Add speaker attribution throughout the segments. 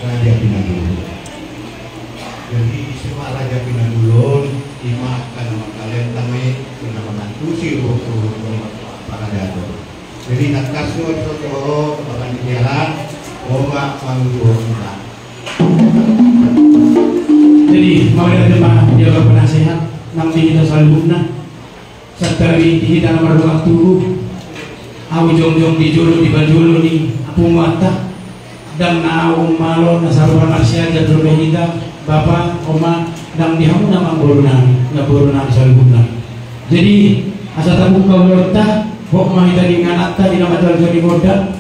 Speaker 1: Raja Pinandulun. Jadi istimewa Raja Pinandulun dimaafkan sama kalian kami kena menantu si para dato. Jadi nak kasih soto kepada jalan omak manggung.
Speaker 2: Jadi mau terima jaga penasehat nanti kita salubna serta kita nomor waktu awu jong di julu di bajulu ni apu mata dan naung malo nasaruan asia jadul kita bapak oma dan dihamu nama boruna salubna. Jadi asa tabu kawalta bok mah tadi nganata di nama jual di boda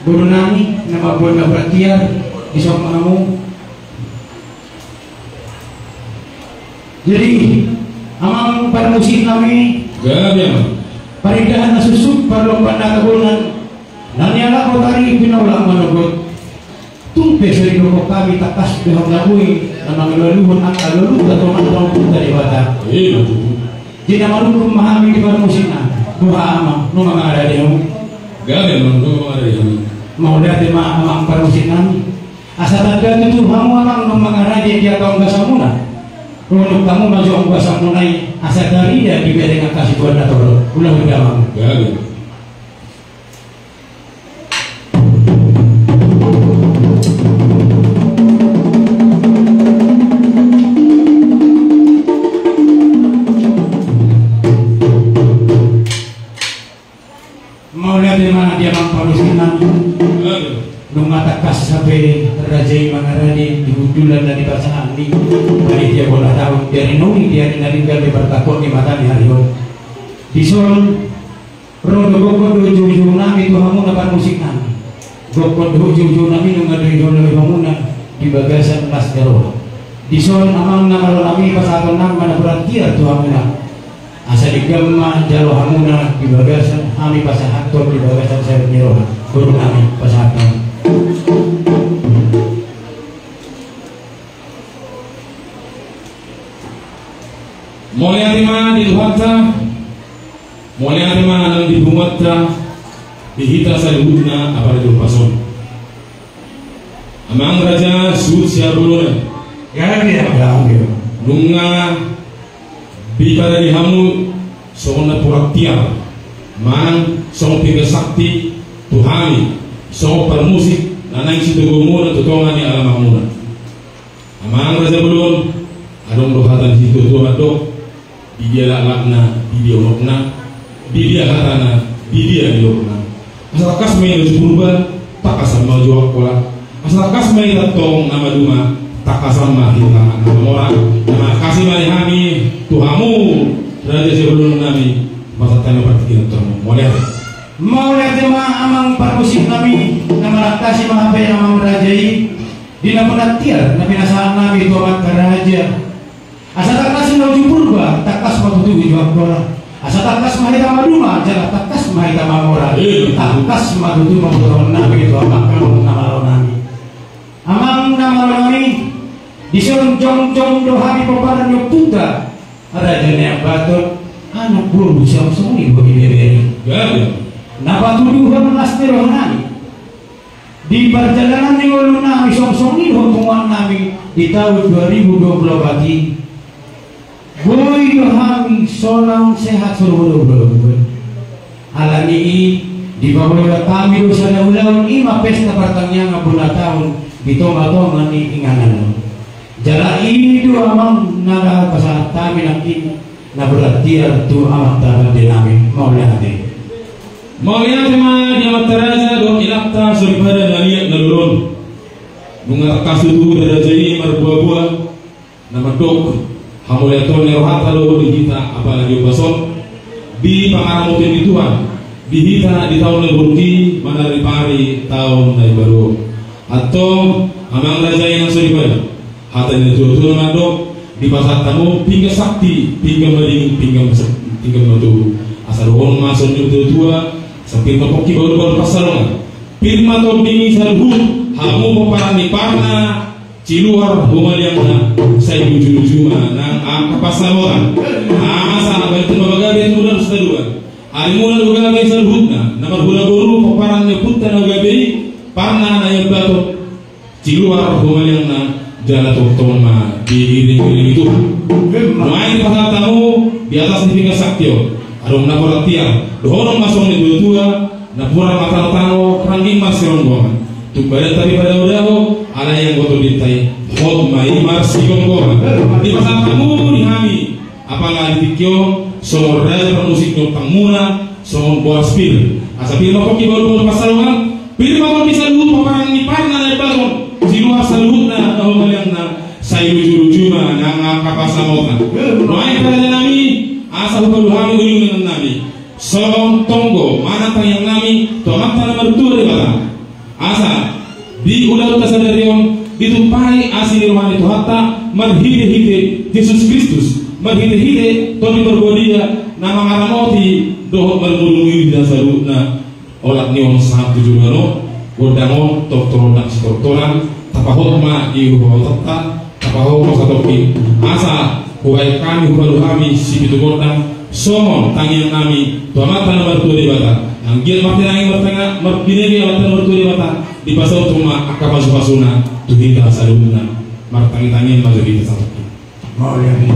Speaker 2: borunani nama boda bertiar di sok kamu. Jadi amang para musik kami
Speaker 3: gabiang
Speaker 2: paridahan na susuk parlomban na kabulan nanyala ko tari pinaulang manugot tumpe sa rin ko kami takas bihang labuy na mga laluhon ang kalulog at umantong punta di bata di na marunong mahami di para musik na buha amang no mga arali mo
Speaker 3: gabiang no mga arali
Speaker 2: maulati amang para musik kami asa taga itu hamu amang no mga arali dia kaong gasamuna untuk kamu maju ang basang munay asa dari ya diberi dengan kasih Tuhan atau ulang udamang.
Speaker 3: Gagal.
Speaker 2: Mau lihat di mana dia mengpalusinan? Lumatakas sampai terajai mangarani di hudulan dan di pasangan di dia bola tahun dari nuni dia meninggal di bertakut di mata di hari ini di sol rodo gokon do jujur nami tu hamu napan musik nami gokon do jujur nami nunga do lebih hamuna di bagasan las jaro di sol amang nama nami pasaton nam mana berantia tu hamuna asa di gemma jalo hamuna di bagasan kami pasahaton di bagasan saya nyero guru nami pasaton.
Speaker 3: Mulai terima di Tuhan, mulai terima anak di rumah dihita salibutna apa itu pason. Amang raja suut siap dulu
Speaker 2: Ya dia berangkat.
Speaker 3: Nunga bicara di hamu soalnya purak tiar, mang soal tiga sakti Tuhani, soal permusik, nanang situ gomura tutongan di alam amuna. Amang raja belum, adong dohatan situ Tuhan dok. Dia lakna, dia lokna, dia hatana, dia lokna. Asal kasmai itu purba, tak asal mau jawab kola. Asal kasmai datong nama duma, tak asal mah hilang nama orang. Nama kasih malihami Tuhamu, raja sebelum nami, masa tanya partikin termu.
Speaker 2: Mau lihat tema amang parmusik kami, nama kasih mahape amang rajai, di nama tiar, nabi nasahan nabi tuamat raja. Asa takas menuju purba, takas menuju jual. Asa takas mahita maduma, jalan takas mahita mamora. Takas menuju mamora nabi itu apa kamu nama nami. Amang nama nami disuruh jong dohani peparan yang putra. Raja yang baton anak bulu siapa semua bagi beberi. Napa tuduhan lasti rohani. Di perjalanan di ulu nami song-songi hubungan nami di tahun 2020 boy dohami sonang sehat suruh alani di bawah kami dosa ulang ima pesta pertanyaan ngabuna tahun di tonga-tonga ni inganan jala ini dua amang naga pasahat kami nanti na berarti tu amat tahan dinami mau lihat
Speaker 3: mah dia mataraja dong ilakta suripada naliat nalurun bunga kasutu daraja ini marbuah-buah nama dok hamuliaton nerohat lalu dihita apalagi bason di pangaramutin di Tuhan dihita di tahun leburki mana ripari tahun dari baru atau amang raja yang suripada hata ini tuh ngadok di pasar tamu pingga sakti pingga meling pingga metu asal orang masuk itu tua sampai topoki baru pasarongan firma to dini sarhu hamu meparani parna ciluar humaliangna saya lucu nang pasarongan asa baitu babagabe mudah seduan hari mulai babagabe sarhutna nomor hula boru peparannya putta nagabe parna na yang bato di luar hubungan yang jalan toma diiring-iring itu. Main pasal tamu di atas tingkat sakti. Adong napor tiang, dohorong masuk di dua-dua, napura mata tano, ranking masih ronggong. Tumbada tapi pada udaho, ada yang goto ditai, hot mai masih ronggong. Di pasal tamu dihami, apalah di tikyo, somor raja musik nyopang muna, somor boas pil. Asa pil makoki baru pasalungan, pil makon bisa dulu paparan ni parna dari bangun, di luar salutna, dohorong yang saya lucu-lucu mah nang kapasamotan. Noai pada nami. Asal berluhami uling dengan nami Solong tonggo mana tayang nami Tuhan tanah mertua di batang Asal di udah tasadarion ditumpai asli rumah itu hatta merhide-hide Yesus Kristus merhide-hide Tony berbodia nama ngaramoti dohot bermulungi di dasaruna olak niong sangat tujuh mano gordangon tok-torondak setortoran tapahot ma di hubau tata tapahot ma satoki asal kuai kami baru kami si itu godang somon tangian kami tuamat tanah bertua di bata anggian mati nangin bertengah merpine dia mati bertua di bata di pasal tuma akabasu pasuna tuhita saluna martangi tangin maju di satu
Speaker 2: mau yang ini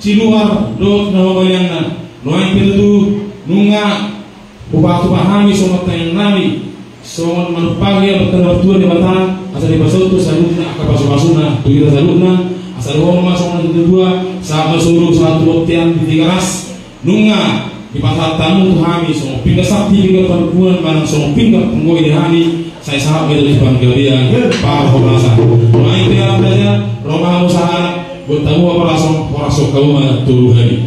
Speaker 3: siluar dot na mabayana noy pintu nunga upatu pahami somot tayang nami somot manupagi ang bertua di batang asal di basot tu salutna akapasu-pasuna tu kita salutna asal homa somot kedua sama suruh satu buktian di tiga ras nunga di pasal tamu tu hami somot pinggah sakti pinggah perempuan barang somot pinggah penggoi di hami saya sahab dari panggilan para pemasa noy tiang saja Roma usaha buat tahu apa rasok kau mah turu hari.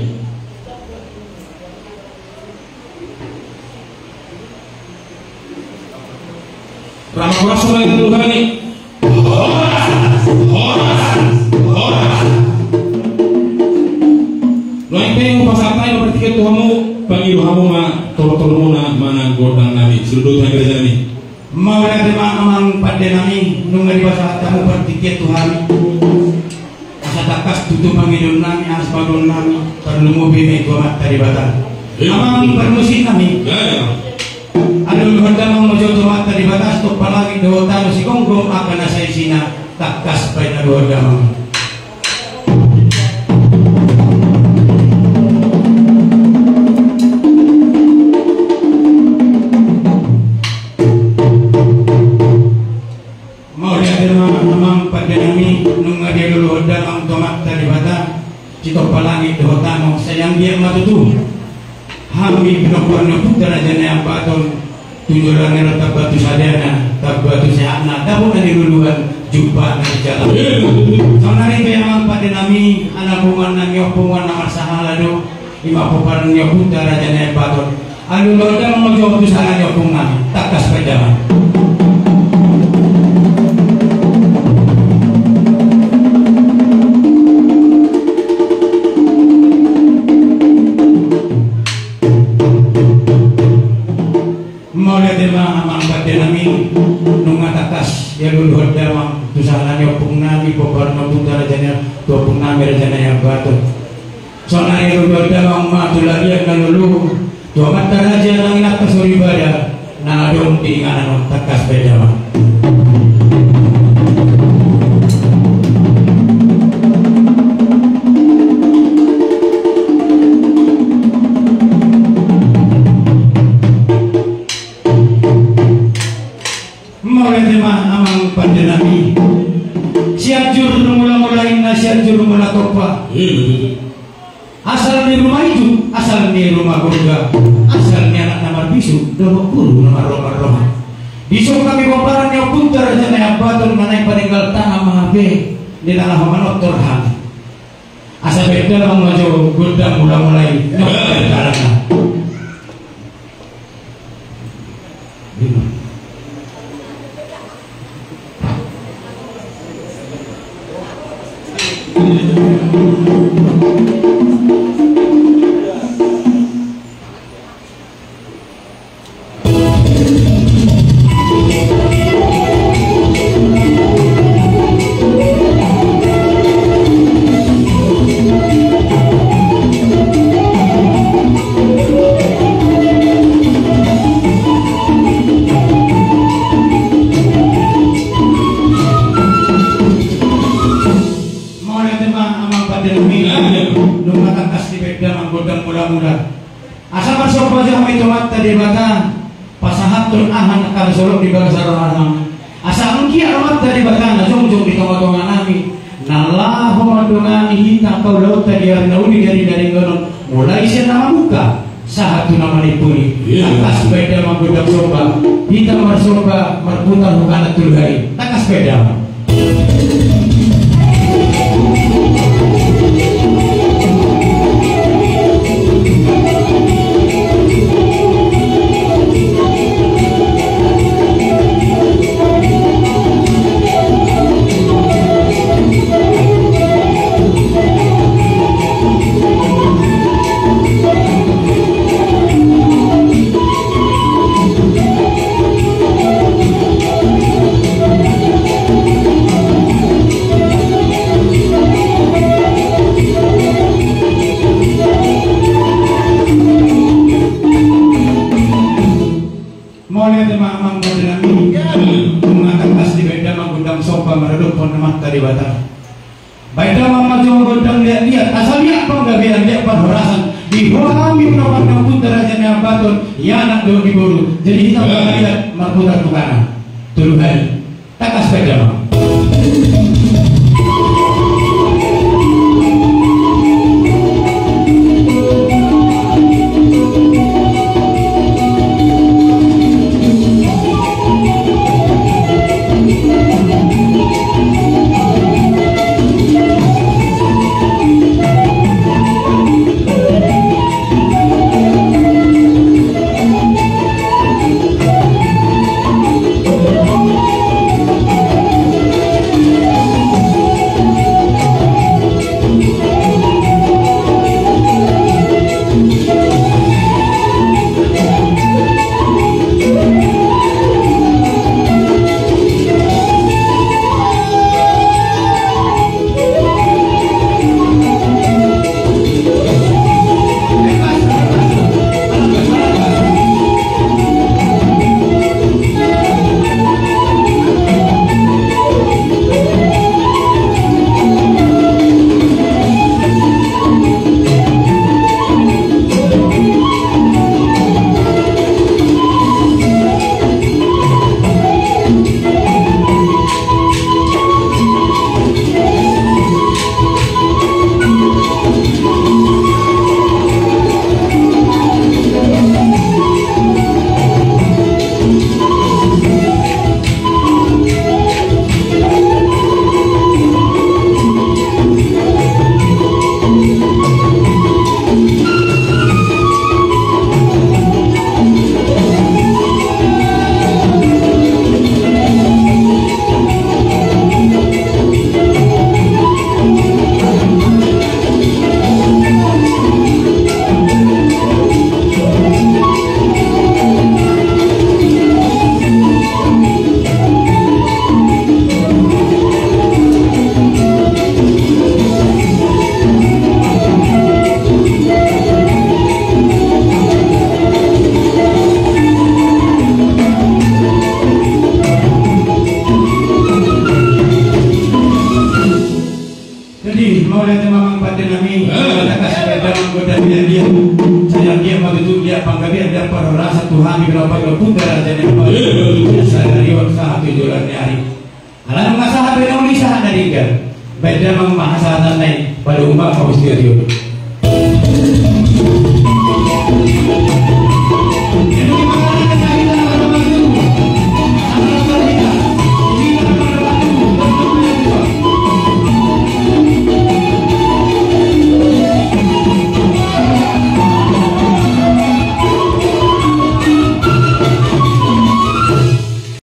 Speaker 3: Ramah rasok lagi turu hari. Horas. Loing pengen pasar tayo bertiket tuhamu panggil kamu mah tolong mana godang nami seluruh yang kerja ni.
Speaker 2: Mau nanti mang pada nami nunggu di pasar tamu bertiket tuhan. Takas tutup pangidon nami aspadon nami perlu bime kuat dari batang. Amang permusin nami. Adul hodamang mojo mata di batas tuk palagi dotan si konggom akan nasa isina takas pay na hodamang. Mau lihat amang padanami nung dia dulu hodamang tomat tadi bata citok palagi dotan sayang dia matutu. Hami pinakuan putra jana yang baton tunjuran nero tabatu sadana tabatu sehana dapat niluluan jumpa di jalan. Soalnya itu yang pada nami anak bungan nami opungan nama sahalado lima puparan yang putra jana yang baton. Alu loda mengojo pusana yang opungan takas pejaman. Ya dulu hodamang tusalan yopung nami popar mabuta rajanya topung nami rajana yang batu. Soalnya ya dulu hodamang matulagi yang nalulu tua mata raja langin atas suribaya nangadong tinganan takas bedamang. Asal di rumah itu, asal di rumah gurga, asal di anak nama bisu, dono guru nama roh. Bisu kami komparan yang putar jana yang batur mana yang peninggal tanah mahabe di tanah manot torhan. Asal beda mengajo gudang mulai nyokter karena. Asal masuk wajah itu mata di mata pasahatun ahan akan solok di bangsa rohana. Asal mungkin amat dari bahkan jong di tengah-tengah nami. Nalah pemadungan hita kau laut tadi nauni dari gonon mulai saya nama muka sahatu nama nipuni. Takas beda menggoda soba hita marsoba marputar bukan tulgai takas beda. Baiklah mama cuma gondang lihat asal lihat apa enggak biar dia perhorasan di bawah kami menawan yang putar aja yang baton ya anak dulu diburu jadi kita bakal lihat marputar bukan tuluhan takas sepeda mama. hati kami kita kasih pada menggoda dia sayang dia waktu itu dia panggabian dan para rasa Tuhan di berapa putra raja yang baru sadari waktu saat tujuan hari alam mengasah HP Indonesia dari kan beda memahasatan lain pada umat kau sendiri